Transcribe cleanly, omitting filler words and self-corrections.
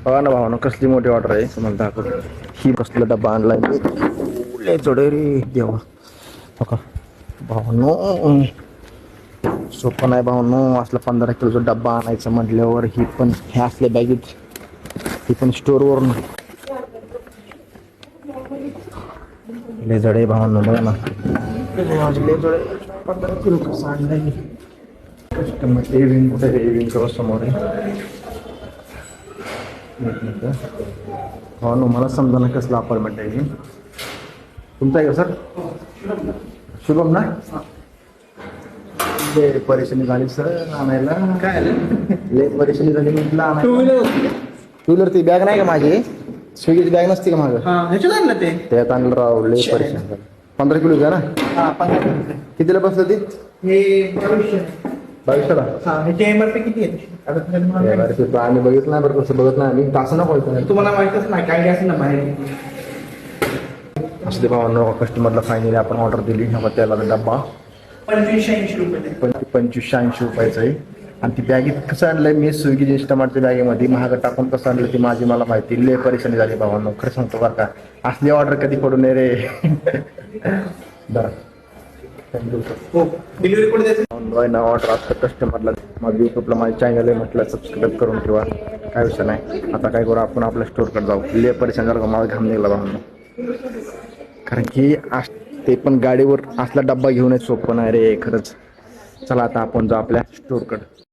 बघा ना भावानं कसली मोठी ऑर्डर आहे तुम्हाला दाखवतो. ही कसला डब्बा आणलाय लय जड आहे रे देवा. बघा भावानो सोपं नाही भावानो, असला 15 किलोचा डब्बा आणायचा म्हटल्यावर. ही पण ह्या असल्या बॅगेत, ही पण स्टोअरवरून लय जड आहे भावानो. बघा ना लय जड आहे. 15 किलो कसं आणलाय कस्टमर. एविंग कुठे आहे? एविंग समोर आहे. हो ना, मला समजा ना कसला अपार्टमेंट आहे. तुमचा आहे का सर? शुभम ना? लय परेशानी झाली सर आणायला. काय लय परेशानी झाली म्हटलं आणायला. टू व्हीलर ती बॅग नाही का माझी? स्विगीची बॅग नसती का माझं? ह्याच्यात आणलं ते त्यात आणलं राव. लय परेशान झालं. 15 किलो का ना? 15 कितीला बसलं ती? हे 2200ला. ह्याची एमआरपी किती आहे? आम्ही बघितलं नाही बरं, कसं बघत नाही आम्ही. तास ना बोलतो तुम्हाला माहितच नाही काय असेल ना बाहेर. असले भावांनो, कस्टमरला फायनली आपण ऑर्डर दिली. त्याला डब्बा 2580 रुपये. 2580 रुपयाचं आहे. आणि ती बॅगेत कसं आणलंय मी? स्विगी इंस्टामार्टच्या बॅगेमध्ये महाग टाकून कसं आणलं ती माझी मला माहिती. लय परेशानी झाली भावांनो, खरं सांगतो बरं का. असली ऑर्डर कधी पडू नये रे. बरं हो, डिलिव्हरी कोड द्यायचं ना ऑर्डर असतं कस्टमरला. माझं युट्यूबला माझं चॅनल आहे म्हटलं सबस्क्राईब करून ठेवा. काय विषय नाही. आता काय करू, आपण आपल्या स्टोअरकडे जाऊ. लय परेशान झालं का, मला घाम निघाला भावांनो. कारण की ते पण गाडीवर असला डब्बा घेऊन सोपं नाही रे खरंच. चला आता आपण जाऊ आपल्या स्टोअरकडे.